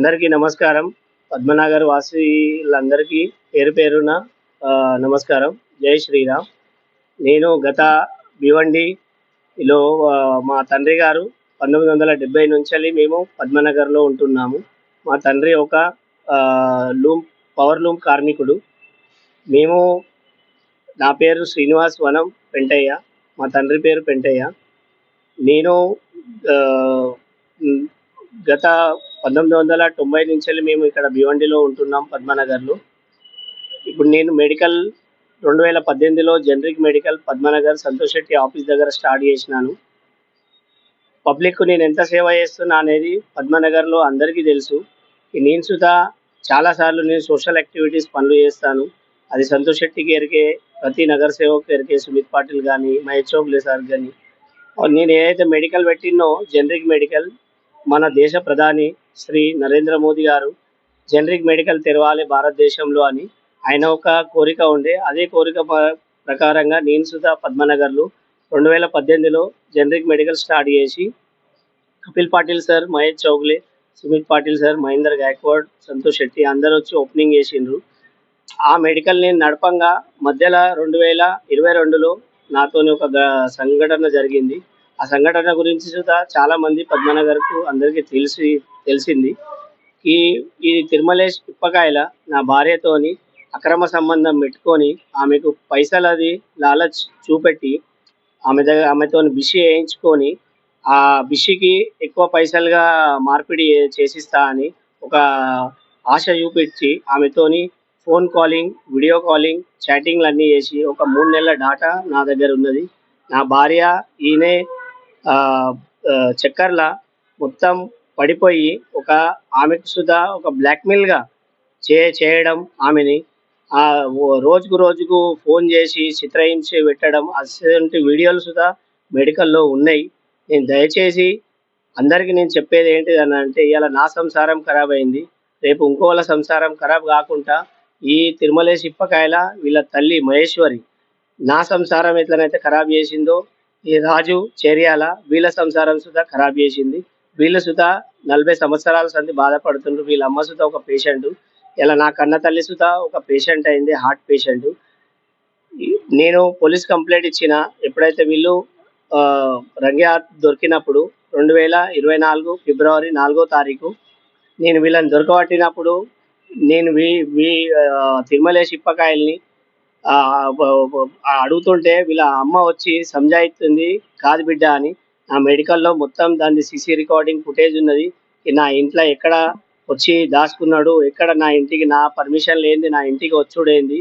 అందరికీ నమస్కారం. పద్మనగర్ వాసీలందరికీ పేరు పేరున నమస్కారం. జై శ్రీరామ్. నేను గత భివండిలో మా తండ్రి గారు 1970 నుంచెల్లి మేము పద్మనగర్‌లో ఉంటున్నాము. మా తండ్రి ఒక పవర్ లూమ్ కార్మికుడు. మేము నా పేరు శ్రీనివాస్ వనం పెంటయ్య. మా తండ్రి పేరు పెంటయ్య. నేను గత 1990 నుంచెల్లి మేము ఇక్కడ భివండిలో ఉంటున్నాం పద్మనగర్‌లో. ఇప్పుడు నేను మెడికల్ 2018లో generic medical Padmanagar Santosh Shetty office దగ్గర స్టార్ట్ చేసినాను. పబ్లిక్‌కు నేను ఎంత సేవ చేస్తున్నా అనేది పద్మనగర్‌లో అందరికీ తెలుసు. నేను సుతా చాలా సార్లు నేను సోషల్ యాక్టివిటీస్ పనులు చేస్తాను. అది సంతోష్ శెట్టికి ఎరికే, ప్రతి నగర సేవకు ఎరికే, సుమిత్ పాటిల్ గానీ, మహేష్ చౌగలే సార్ గానీ. నేను ఏదైతే మెడికల్ పెట్టినో జనరిక్ మెడికల్, మన దేశ ప్రధాని శ్రీ నరేంద్ర మోదీ గారు జనరిక్ మెడికల్ తెరవాలి భారతదేశంలో అని ఆయన ఒక కోరిక ఉండే. అదే కోరిక ప్రకారంగా నేను సుతా పద్మనగర్‌లో 2018లో జనరిక్ మెడికల్ స్టార్ట్ చేసి కపిల్ పాటిల్ సార్, మహేష్ చౌగలే, సుమిత్ పాటిల్ సార్, మహేందర్ గాయక్వాడ్, సంతోష్ శెట్టి అందరూ వచ్చి ఓపెనింగ్ చేసిండ్రు. ఆ మెడికల్ నేను నడపంగా మధ్యలో 2022లో నాతోని ఒక సంఘటన జరిగింది. ఆ సంఘటన గురించి సుతా చాలామంది పద్మనగర్‌కు అందరికీ తెలిసింది. ఈ ఈ తిరుమలేష్ ఇప్పకాయల నా భార్యతోని అక్రమ సంబంధం పెట్టుకొని ఆమెకు పైసలది లాలచ్ చూపెట్టి ఆమెతోని బిషి ఏయించుకొని, ఆ బిషికి ఎక్కువ పైసలుగా మార్పిడి చేసిస్తా అని ఒక ఆశ చూపించి ఆమెతోని ఫోన్ కాలింగ్, వీడియో కాలింగ్, చాటింగ్‌లన్నీ చేసి ఒక 3 నెలల డాటా నా దగ్గర ఉన్నది. నా భార్య ఈయనే చక్కర్ల మొత్తం పడిపోయి ఆమెకు సుధా ఒక బ్లాక్‌మెయిల్‌గా చేయడం ఆమెని. రోజుకు రోజుకు ఫోన్ చేసి చిత్రహింస పెట్టడం అటువంటి వీడియోలు సుధా మెడికల్‌లో ఉన్నాయి. నేను దయచేసి అందరికీ నేను చెప్పేది ఏంటిదనంటే, ఇయాల నా సంసారం ఖరాబయింది. రేపు ఇంకోళ్ళ సంసారం ఖరాబ్ కాకుండా ఈ తిరుమలేష్ ఇప్పకాయల వీళ్ళ తల్లి మహేశ్వరి నా సంసారం ఎట్లనైతే ఖరాబ్ చేసిందో, ఈ రాజు చేర్యాల వీళ్ళ సంసారం సుధా ఖరాబ్ చేసింది. వీళ్ళు సుధా 40 సంవత్సరాల సంధి బాధపడుతుండ్రు. వీళ్ళ అమ్మ సుధా ఒక పేషెంటు. ఇలా నా కన్న తల్లి సుధా ఒక పేషెంట్ అయింది, హార్ట్ పేషెంటు. నేను పోలీస్ కంప్లెయింట్ ఇచ్చిన ఎప్పుడైతే వీళ్ళు రంగే హాత్ దొరికినప్పుడు 2024 ఫిబ్రవరి 4వ తారీఖు నేను వీళ్ళని దొరకబట్టినప్పుడు నేను తిరుమలేష్ ఇప్పకాయల్ని అడుగుతుంటే వీళ్ళ అమ్మ వచ్చి సంజాయిస్తుంది, కాదు బిడ్డ అని. నా మెడికల్‌లో మొత్తం దాన్ని సీసీ రికార్డింగ్ ఫుటేజ్ ఉన్నది. నా ఇంట్లో ఎక్కడ వచ్చి దాచుకున్నాడు, ఎక్కడ నా ఇంటికి నా పర్మిషన్ లేనిది నా ఇంటికి వచ్చుడేంది,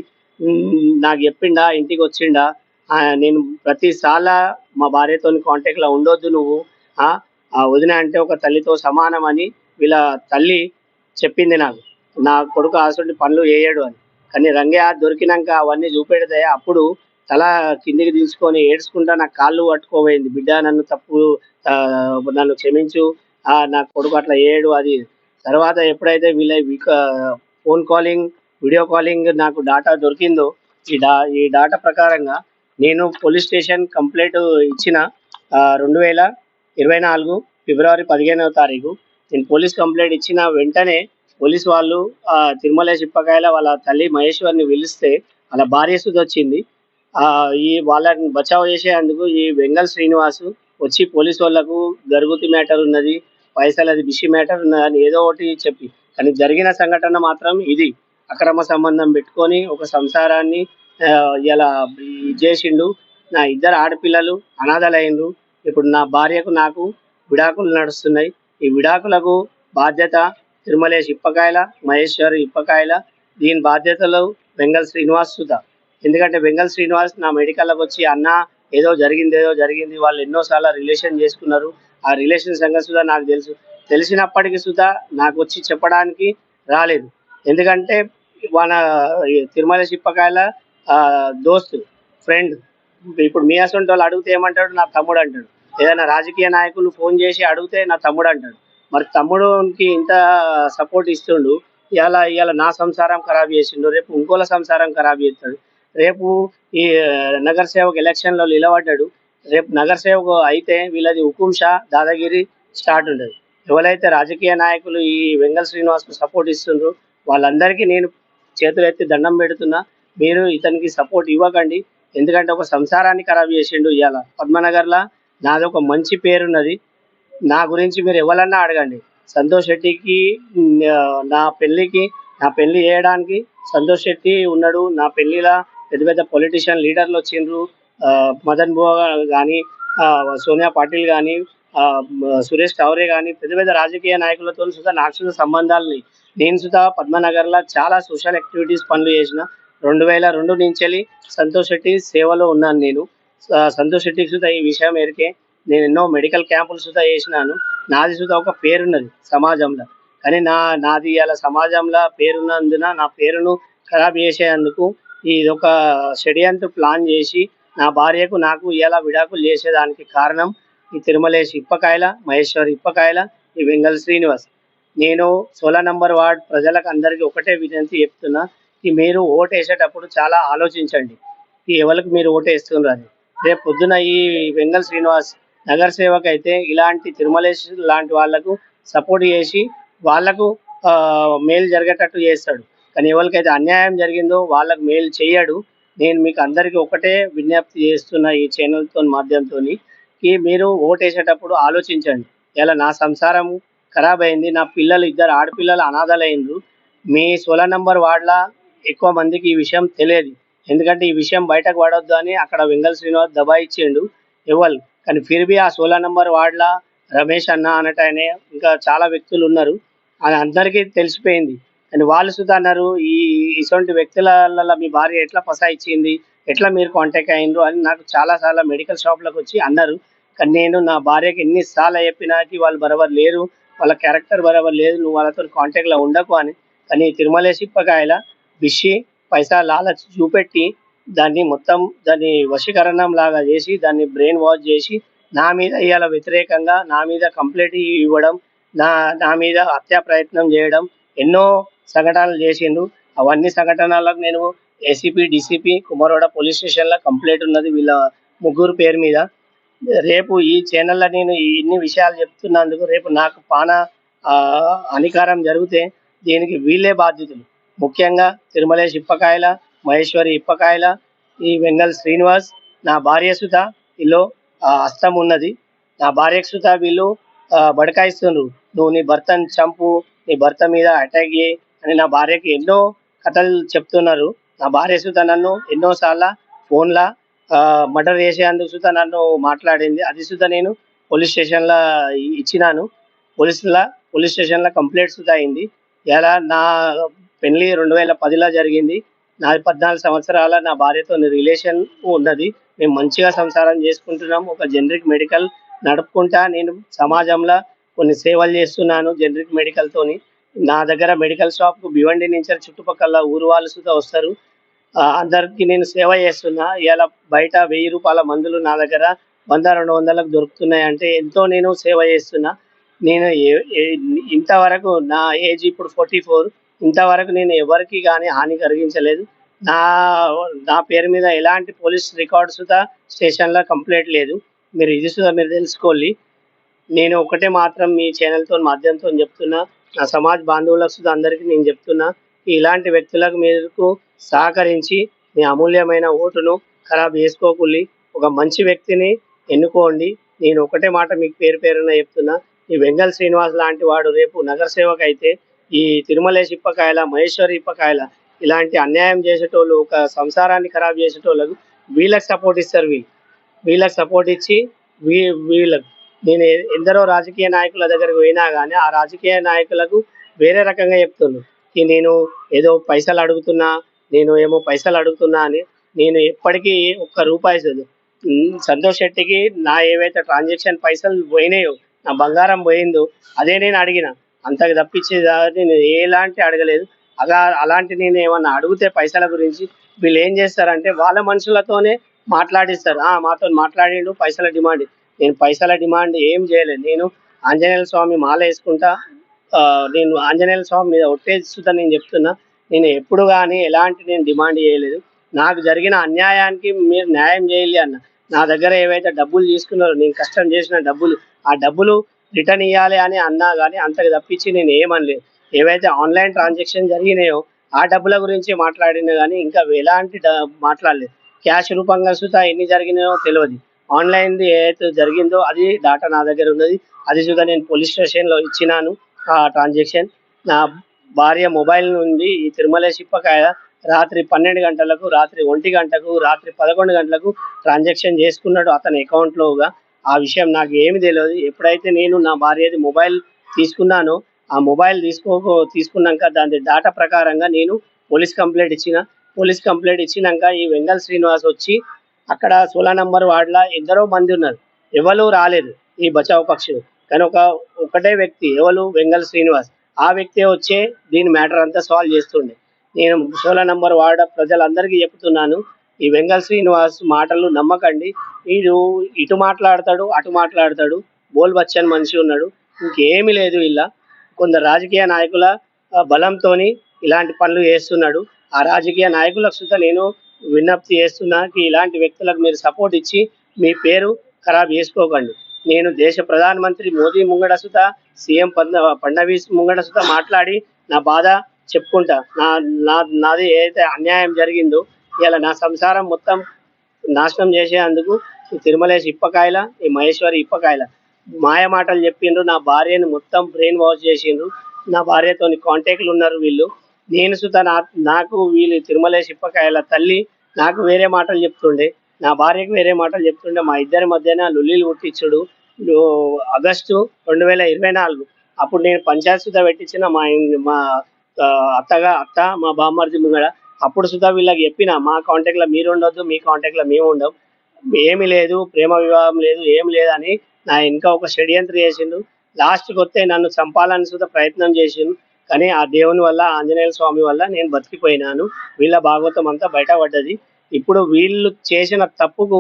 నాకు చెప్పిండా, ఇంటికి వచ్చిండా, నేను ప్రతిసాలా మా భార్యతోని కాంటాక్ట్‌లో ఉండొద్దు నువ్వు, వదిన అంటే ఒక తల్లితో సమానం అని వీళ్ళ తల్లి చెప్పింది నాకు. నా కొడుకు అసొంటి పనులు చేయడు అని. కానీ రంగే హాత్ దొరికినాక అవన్నీ చూపెడితే అప్పుడు తల కిందికి దించుకొని ఏడ్చుకుంటా నా కాళ్ళు పట్టుకోబోయింది. బిడ్డ నన్ను క్షమించు, నా కొడుకు అట్లా చేయడు అది. తర్వాత ఎప్పుడైతే వీళ్ళ ఫోన్ కాలింగ్, వీడియో కాలింగ్ నాకు డాటా దొరికిందో, ఈ డాటా ప్రకారంగా నేను పోలీస్ స్టేషన్ కంప్లెయింట్ ఇచ్చిన 2024 ఫిబ్రవరి 15వ తారీఖు. నేను పోలీస్ కంప్లెయింట్ ఇచ్చిన వెంటనే పోలీస్ వాళ్ళు తిరుమలేష్ ఇప్పకాయల వాళ్ళ తల్లి మహేశ్వరిని పిలిస్తే వాళ్ళ భార్య సుధొచ్చింది. వాళ్ళని బచావ్ చేసేందుకు ఈ వెంగల్ శ్రీనివాసు వచ్చి పోలీస్ వాళ్ళకు గరుగుతి మ్యాటర్ ఉన్నది, పైసలది బిషి మ్యాటర్ ఉన్నదని ఏదో ఒకటి చెప్పి, కానీ జరిగిన సంఘటన మాత్రం ఇది. అక్రమ సంబంధం పెట్టుకొని ఒక సంసారాన్ని ఇలా చేసిండు. నా ఇద్దరు ఆడపిల్లలు అనాథలైండ్రు. ఇప్పుడు నా భార్యకు నాకు విడాకులు నడుస్తున్నాయి. ఈ విడాకులకు బాధ్యత తిరుమలేష్ ఇప్పకాయల, మహేశ్వరి ఇప్పకాయల. దీని బాధ్యతలు వెంగల్ శ్రీనివాస్ సుధా. ఎందుకంటే వెంగల్ శ్రీనివాస్ నా మెడికల్‌లోకి వచ్చి అన్న ఏదో జరిగింది, వాళ్ళు ఎన్నోసార్లు రిలేషన్ చేసుకున్నారు, ఆ రిలేషన్ సంగతి సుధా నాకు తెలుసు. తెలిసినప్పటికీ సుధా నాకు వచ్చి చెప్పడానికి రాలేదు. ఎందుకంటే మన తిరుమలేష్ ఇప్పకాయల దోస్తు, ఫ్రెండ్. ఇప్పుడు మీ అసొంటోళ్ళు అడిగితే ఏమంటాడు, నా తమ్ముడు అంటాడు. ఏదైనా రాజకీయ నాయకులు ఫోన్ చేసి అడిగితే నా తమ్ముడు అంటాడు. మరి తమ్ముడికి ఇంత సపోర్ట్ ఇస్తుండు, ఇవాళ నా సంసారం ఖరాబ్ చేసిండు, రేపు ఇంకోళ్ళ సంసారం ఖరాబ్ చేస్తాడు. రేపు ఈ నగర సేవక్ ఎలక్షన్‌లో నిలబడ్డాడు. రేపు నగర సేవకు అయితే వీళ్ళది హుకుం షా దాదాగిరి స్టార్ట్ ఉంటుంది. ఎవరైతే రాజకీయ నాయకులు ఈ వెంగళ శ్రీనివాస్కు సపోర్ట్ ఇస్తుండ్రో వాళ్ళందరికీ నేను చేతులెత్తి దండం పెడుతున్నా. మీరు ఇతనికి సపోర్ట్ ఇవ్వకండి. ఎందుకంటే ఒక సంసారాన్ని ఖరాబ్ చేసిండు. ఇవాళ పద్మనగర్‌ల నాది ఒక మంచి పేరున్నది. నా గురించి మీరు ఎవరన్నా అడగండి. సంతోష్ శెట్టికి నా పెళ్లి చేయడానికి సంతోష్ శెట్టి ఉన్నాడు. నా పెళ్లిలా పెద్ద పెద్ద పొలిటీషియన్ లీడర్లు వచ్చిండ్రు. మదన్ బువ గాని, సోనియా పాటిల్ గాని, సురేష్ టవరే గాని పెద్ద పెద్ద రాజకీయ నాయకులతో సుతా నాకు సుతా సంబంధాలున్నాయి. నేను సుతా పద్మనగర్‌ల చాలా సోషల్ యాక్టివిటీస్ పనులు చేసిన. 2002 నుంచెల్లి సంతోష్ శెట్టి సేవలో ఉన్నాను నేను. సంతోష్ శెట్టికి సుతా ఈ విషయం ఎరికే. నేను ఎన్నో మెడికల్ క్యాంపులు సుతా చేసినాను. నాది సుతా ఒక పేరున్నది సమాజంలో. కానీ నాది ఇయాల సమాజంలో పేరున్నందున నా పేరును ఖరాబ్ చేసేందుకు ఇదొక షడ్యంత్ర ప్లాన్ చేసి నా భార్యకు నాకు ఇయాల విడాకులు చేసేదానికి కారణం ఈ తిరుమలేశ్ ఇప్పకాయల, మహేశ్వర్ ఇప్పకాయల, ఈ వెంగళ శ్రీనివాస్. నేను 16 నంబర్ వార్డ్ ప్రజలకు అందరికీ ఒకటే వినంతి చెప్తున్నా. మీరు ఓటేసేటప్పుడు చాలా ఆలోచించండి. ఎవరికి మీరు ఓటేస్తున్నారు. రేపు పొద్దున ఈ వెంగళ శ్రీనివాస్ నగర సేవక్ అయితే ఇలాంటి తిరుమలేశ్ లాంటి వాళ్ళకు సపోర్ట్ చేసి వాళ్ళకు మేలు జరిగేటట్టు చేస్తాడు. కానీ ఎవరికైతే అన్యాయం జరిగిందో వాళ్ళకు మేలు చేయడు. నేను మీకు అందరికీ ఒకటే విజ్ఞప్తి చేస్తున్నా ఈ ఛానల్‌తో మాధ్యమంతోని మీరు ఓటేసేటప్పుడు ఆలోచించండి. ఇలా నా సంసారం ఖరాబ్ అయింది. నా పిల్లలు ఇద్దరు ఆడపిల్లలు అనాథలైండ్రు. మీ 16 నంబర్ వార్డ్‌ల ఎక్కువ మందికి ఈ విషయం తెలియదు. ఎందుకంటే ఈ విషయం బయటకు పడొద్దు అని అక్కడ వెంగళ శ్రీనివాస్ దబాయిచ్చిండు. కానీ ఫిర్ బీ ఆ 16 నంబర్ వార్డ్‌ల రమేష్ అన్న అనేటాయనే ఇంకా చాలా వ్యక్తులున్నారు. అది అందరికీ తెలిసిపోయింది. కానీ వాళ్ళు సుతా అన్నారు, ఇసొంటి వ్యక్తులల్ల మీ భార్య ఎట్లా ఫసాయిచ్చింది? ఎట్లా మీరు కాంటాక్ట్ అయిండ్రు? అని నాకు చాలా సార్లు మెడికల్ షాప్‌లకొచ్చి అన్నారు. కానీ నేను నా భార్యకి ఎన్ని సార్లు చెప్పినాకి వాళ్ళు బరాబర్ లేరు. వాళ్ళ క్యారెక్టర్ బరాబర్ లేదు. నువ్వు వాళ్ళతోని కాంటాక్ట్‌లో ఉండకు అని. కానీ తిరుమలేశ్ ఇప్పకాయల బిషి పైసా లాలచ్ చూపెట్టి దాన్ని వశీకరణంలాగా చేసి దాన్ని బ్రెయిన్ వాష్ చేసి నా మీద ఇయాల వ్యతిరేకంగా నా మీద కంప్లెయింట్ ఇవ్వడం, నా నా మీద హత్యా ప్రయత్నం చేయడం ఎన్నో సంఘటనలు చేసిండు. అవన్నీ సంఘటనలకు నేను ఏసీపీ, డీసీపీ కుమ్మరోడ పోలీస్ స్టేషన్‌లో కంప్లెయింట్ ఉన్నది వీళ్ళ ముగ్గురు పేరు మీద. రేపు ఈ ఛానల్‌లో నేను ఇన్ని విషయాలు చెప్తున్నందుకు రేపు నాకు హానికరం జరిగితే దీనికి వీళ్ళే బాధ్యుతులు. ముఖ్యంగా తిరుమలేశ్ ఇప్పకాయల, మహేశ్వరి ఇప్పకాయల, ఈ వెంగళ శ్రీనివాస్, నా భార్య సుత ఈళ్ళు హస్తం ఉన్నది. నా భార్యకు సుత వీళ్ళు బడకాయిస్తుండ్రు. నువ్వు నీ భర్తని చంపు, నీ భర్త మీద అటాక్ చెయ్యి అని నా భార్యకి ఎన్నో కథలు చెప్తున్నారు. నా భార్య సుత నన్ను ఎన్నో సార్ల ఫోన్‌ల మర్డర్ చేసేందుకు సుత నన్ను మాట్లాడింది. అది సుత నేను పోలీస్ స్టేషన్‌ల ఇచ్చినాను. పోలీస్ స్టేషన్‌ల కంప్లెయింట్ సుత అయింది. ఇలా నా పెళ్లి 2010లో జరిగింది. నాది 14 సంవత్సరాల నా భార్యతోని రిలేషన్ ఉన్నది. మేము మంచిగా సంసారం చేసుకుంటున్నాం. ఒక జనరిక్ మెడికల్ నడుపుకుంటా నేను సమాజంలో కొన్ని సేవలు చేస్తున్నాను జనరిక్ మెడికల్‌తోని. నా దగ్గర మెడికల్ షాప్‌కు భివండి నుంచి చుట్టుపక్కల ఊరు వాళ్ళు సుతా వస్తారు. అందరికి నేను సేవ చేస్తున్నా. ఇయాల బయట రూ. 1000 మందులు నా దగ్గర 100, 200లకు దొరుకుతున్నాయంటే ఎంతో నేను సేవ చేస్తున్నా. నేను ఎ ఎ ఇంతవరకు నా ఏజ్ ఇప్పుడు 44. ఇంతవరకు నేను ఎవరికీ గాని హాని కలిగించలేదు. నా నా పేరు మీద ఎలాంటి పోలీస్ రికార్డ్ సుతా స్టేషన్‌లో కంప్లెయింట్ లేదు. ఇది సుతా మీరు తెలుసుకోల్లి. నేను ఒకటే మాత్రం మీ ఛానల్‌తోని మాధ్యమంతోని చెప్తున్నా. నా సమాజ్ బాంధవులకు సుతా అందరికీ నేను చెప్తున్నా. ఇలాంటి వ్యక్తులకు మీకు సహకరించి మీ అమూల్యమైన ఓటును ఖరాబ్ చేసుకోకుల్లి. ఒక మంచి వ్యక్తిని ఎన్నుకోండి. నేను ఒకటే మాట మీకు పేరు పేరున చెప్తున్నా. ఈ వెంగళ శ్రీనివాస్ లాంటి వాడు రేపు నగర సేవక్ అయితే ఈ తిరుమలేశ్ ఇప్పకాయల, మహేశ్వరి ఇప్పకాయల ఇలాంటి అన్యాయం చేసేటోళ్ళు, ఒక సంసారాన్ని ఖరాబ్ చేసేటోళ్ళకు వీళ్ళకి సపోర్ట్ ఇస్తారు వీళ్ళు. వీళ్ళకి సపోర్ట్ ఇచ్చి వీళ్ళకు నేను ఎందరో రాజకీయ నాయకుల దగ్గరికి పోయినా గానీ ఆ రాజకీయ నాయకులకు వేరే రకంగా చెప్తున్నారు. నేను ఏదో పైసలు అడుగుతున్నా, పైసలు అడుగుతున్నా అని. నేను ఎప్పటికీ ఒక్క రూపాయి సంతోష్ శెట్టికి నా ఏవైతే ట్రాన్సాక్షన్ పైసలు పోయినాయో, నా బంగారం పోయిందో అదే నేను అడిగిన. అంతకు తప్పించి నేను ఎలాంటి అడగలేదు. అలాంటి నేను ఏమన్నా అడిగితే పైసల గురించి వీళ్ళేం చేస్తారంటే వాళ్ళ మనుషులతోనే మాట్లాడిస్తారు. మాతోని మాట్లాడిండు పైసల డిమాండ్. నేను పైసల డిమాండ్ ఏం చేయలేదు. నేను ఆంజనేయుల స్వామి మాల యేసుకుంటా. నేను ఆంజనేయుల స్వామి మీద ఒట్టేసి సుతా నేను చెప్తున్నా. నేను ఎప్పుడు గాని ఎలాంటి నేను డిమాండ్ చేయలేదు. నాకు జరిగిన అన్యాయానికి మీరు న్యాయం చేయాలి అన్న. నా దగ్గర ఏవైతే డబ్బులు తీసుకున్నారో నేను కష్టం చేసిన డబ్బులు, ఆ డబ్బులు రిటర్న్ ఇవ్వాలి అని అన్నా కానీ అంతకు తప్పించి నేను ఏమనలేదు. ఏవైతే ఆన్లైన్ ట్రాన్సాక్షన్ జరిగినాయో ఆ డబ్బుల గురించి మాట్లాడినా కానీ ఇంకా ఎలాంటి మాట్లాడలేదు. క్యాష్ రూపంగా సుతా ఎన్ని జరిగినాయో తెలియదు. ఆన్లైన్ది ఏదైతే జరిగిందో అది డాటా నా దగ్గర ఉన్నది. అది సుతా నేను పోలీస్ స్టేషన్లో ఇచ్చినాను. ఆ ట్రాన్సాక్షన్ నా భార్య మొబైల్ నుండి ఈ తిరుమలేశ్ ఇప్పకాయ రాత్రి 12 గంటలకు, రాత్రి 1 గంటకు, రాత్రి 11 గంటలకు ట్రాన్సాక్షన్ చేసుకున్నాడు అతని అకౌంట్‌లోగా. ఆ విషయం నాకు ఏమి తెలవదు. ఎప్పుడైతే నేను నా భార్యది మొబైల్ తీసుకున్నానో, ఆ మొబైల్ తీసుకున్నాక దాని డాటా ప్రకారంగా నేను పోలీస్ కంప్లెయింట్ ఇచ్చిన. పోలీస్ కంప్లెయింట్ ఇచ్చినంక ఈ వెంగల్ శ్రీనివాస్ వచ్చి అక్కడ 16 నంబర్ వార్డ్‌ల ఎందరో మంది ఉన్నారు. ఎవరు రాలేదు ఈ బచావ్ పక్షులు. కానీ ఒకటే వ్యక్తి ఎవరు వెంగల్ శ్రీనివాస్. ఆ వ్యక్తే వచ్చే దీని మ్యాటర్ అంతా సాల్వ్ చేస్తుండే. నేను 16 నంబర్ వార్డ్ ప్రజలందరికీ చెప్తున్నాను. ఈ వెంగల్ శ్రీనివాస్ మాటలు నమ్మకండి. వీడు ఇటు మాట్లాడతాడు, అటు మాట్లాడతాడు. బోల్ బచ్చన్ మనిషి ఉన్నాడు. ఇంకేమీ లేదు ఇలా. కొందరు రాజకీయ నాయకుల బలంతోని ఇలాంటి పనులు చేస్తున్నాడు. ఆ రాజకీయ నాయకులకు సుతా నేను విజ్ఞప్తి చేస్తున్నా ఇలాంటి వ్యక్తులకు మీరు సపోర్ట్ ఇచ్చి మీ పేరు ఖరాబ్ చేసుకోకండి. నేను దేశ ప్రధానమంత్రి మోదీ ముంగడ సుతా సీఎం ఫడ్నవీస్ ముంగడ సుతా మాట్లాడి నా బాధ చెప్పుకుంటా. నాది ఏదైతే అన్యాయం జరిగిందో ఇలా నా సంసారం మొత్తం నాశనం చేసేందుకు ఈ తిరుమలేశ్ ఇప్పకాయల, ఈ మహేశ్వరి ఇప్పకాయల మాయ మాటలు చెప్పిండ్రు. నా భార్యను మొత్తం బ్రెయిన్ వాష్ చేసిండ్రు. నా భార్యతోని కాంటాక్ట్లు ఉన్నారు వీళ్ళు. నేను సుతా నాకు వీళ్ళు తిరుమలేశ్ ఇప్పకాయల తల్లి నాకు వేరే మాటలు చెప్తుండే, నా భార్యకు వేరే మాటలు చెప్తుండే. మా ఇద్దరి మధ్యన లొల్లీలు పుట్టించుడు. ఆగస్టు 2024 అప్పుడు నేను పంచాయత్ సుతా పెట్టించిన మా అత్త మా బామ్మర్ది ముంగడ. అప్పుడు సుతా వీళ్ళకి చెప్పిన మా కాంటాక్ట్లో మీరు ఉండొద్దు, మీ కాంటాక్ట్లో మేము ఉండం. ఏమి లేదు, ప్రేమ వివాహం లేదు, ఏం లేదని నా వెనక ఒక షడ్యంత్రం చేసిండు. లాస్ట్‌కి వస్తే నన్ను చంపాలని సుతా ప్రయత్నం చేసిండు. కానీ ఆ దేవుని వల్ల, ఆంజనేయ స్వామి వల్ల నేను బతికిపోయినాను. వీళ్ళ భాగవతం అంతా బయటపడ్డది. ఇప్పుడు వీళ్ళు చేసిన తప్పుకు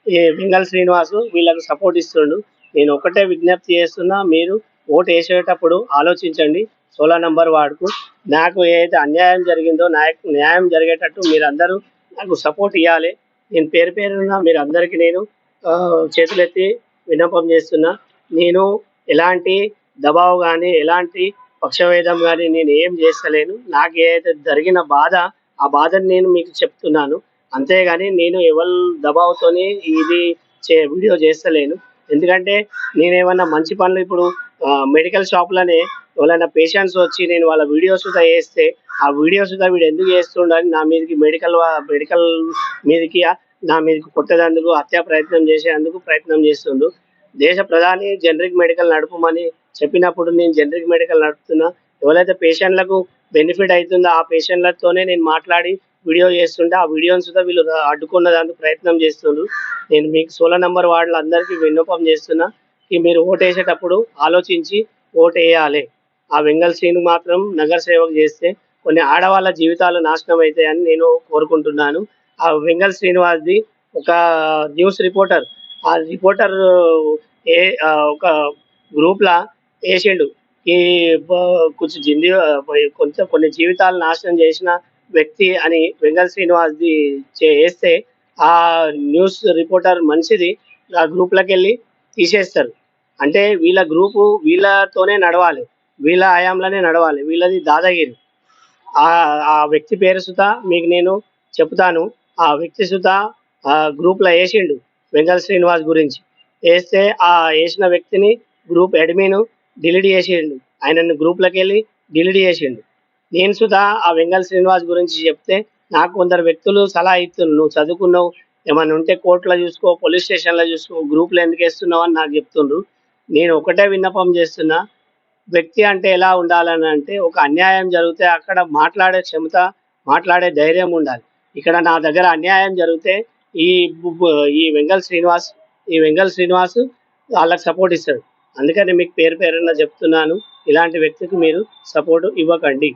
ఈ వెంగల్ శ్రీనివాసు వీళ్ళకు సపోర్ట్ ఇస్తుండు. నేను ఒకటే విజ్ఞప్తి చేస్తున్నా, మీరు ఓటు వేసేటప్పుడు ఆలోచించండి 16 నంబర్ వార్డుకు. నాకు ఏదైతే అన్యాయం జరిగిందో న్యాయం జరిగేటట్టు మీరందరూ నాకు సపోర్ట్ ఇవ్వాలి. నేను పేరు పేరున మీరందరికీ నేను చేతులెత్తి విన్నపం చేస్తున్నా. నేను ఎలాంటి దబావు కానీ, ఎలాంటి పక్షభేదం కానీ నేను ఏం చేస్తలేను. నాకు ఏదైతే జరిగిన బాధ, ఆ బాధను నేను మీకు చెప్తున్నాను. అంతేగాని నేను ఎవరి దబావుతోని ఇది వీడియో చేస్తలేను. ఎందుకంటే నేనేమన్నా మంచి పనులు ఇప్పుడు మెడికల్ షాప్‌లోనే ఎవరైనా పేషెంట్స్ వచ్చి నేను వాళ్ళ వీడియోస్ సుతా చేస్తే, ఆ వీడియోస్ సుతా వీడు ఎందుకు చేస్తుండని నా మీదకి మెడికల్ మీదకి నా మీదకి కొట్టేందుకు, హత్యా ప్రయత్నం చేసేందుకు ప్రయత్నం చేస్తుండు. దేశ ప్రధాని జనరిక్ మెడికల్ నడపమని చెప్పినప్పుడు నేను జనరిక్ మెడికల్ నడుపుతున్నా. ఎవరైతే పేషెంట్‌లకు బెనిఫిట్ అయితుందో ఆ పేషెంట్‌లతోనే నేను మాట్లాడి వీడియో చేస్తుంటే, ఆ వీడియోని సుతా వీళ్ళు అడ్డుకునేందుకు ప్రయత్నం చేస్తుండ్రు. నేను మీకు 16 నంబర్ వార్డులందరికీ విన్నపం చేస్తున్నా మీరు ఓటేసేటప్పుడు ఆలోచించి ఓటేయాలి. ఆ వెంగల్ శ్రీను మాత్రం నగర సేవకు చేస్తే కొన్ని ఆడవాళ్ళ జీవితాలు నాశనం అయితాయని నేను కోరుకుంటున్నాను. ఆ వెంగల్ శ్రీనివాస్‌ది ఒక న్యూస్ రిపోర్టర్, ఆ రిపోర్టర్ ఒక గ్రూప్‌ల ఏసిండు. ఈ కొంచెం కొంచెం కొన్ని జీవితాలు నాశనం చేసిన వ్యక్తి అని వెంగల్ శ్రీనివాస్‌ది ఏస్తే ఆ న్యూస్ రిపోర్టర్ మనిషిది ఆ గ్రూప్‌లకెళ్ళి తీసేస్తారు. అంటే వీళ్ళ గ్రూపు వీళ్ళతోనే నడవాలి. వీళ్ళ హయాంలోనే నడవాలి. వీళ్ళది దాదాగిరి. ఆ వ్యక్తి పేరు సుతా మీకు నేను చెప్తాను. ఆ వ్యక్తి సుతా గ్రూప్‌లో ఏసిండు వెంగల్ శ్రీనివాస్ గురించి. ఏస్తే ఏసిన వ్యక్తిని గ్రూప్ అడ్మిన్ డిలీట్ చేసిండు. ఆయనను గ్రూప్‌లోకెళ్ళి డిలీట్ చేసిండు. నేను సుతా ఆ వెంగల్ శ్రీనివాస్ గురించి చెప్తే నాకు కొందరు వ్యక్తులు సలహా ఇస్తున్నారు. నువ్వు చదువుకున్నావు, ఏమన్నా ఉంటే కోర్ట్‌లో చూసుకో, పోలీస్ స్టేషన్‌లో చూసుకో, గ్రూప్‌లో ఎందుకేస్తున్నావు అని నాకు చెప్తుండ్రు. నేను ఒకటే విన్నపం చేస్తున్నా. వ్యక్తి అంటే ఎలా ఉండాలనంటే ఒక అన్యాయం జరిగితే అక్కడ మాట్లాడే క్షమత, మాట్లాడే ధైర్యం ఉండాలి. ఇక్కడ నా దగ్గర అన్యాయం జరిగితే ఈ ఈ వెంగల్ శ్రీనివాస్ వాళ్ళకి సపోర్ట్ ఇస్తాడు. అందుకని మీకు పేరు పేరున చెప్తున్నాను. ఇలాంటి వ్యక్తికి మీరు సపోర్ట్ ఇవ్వకండి.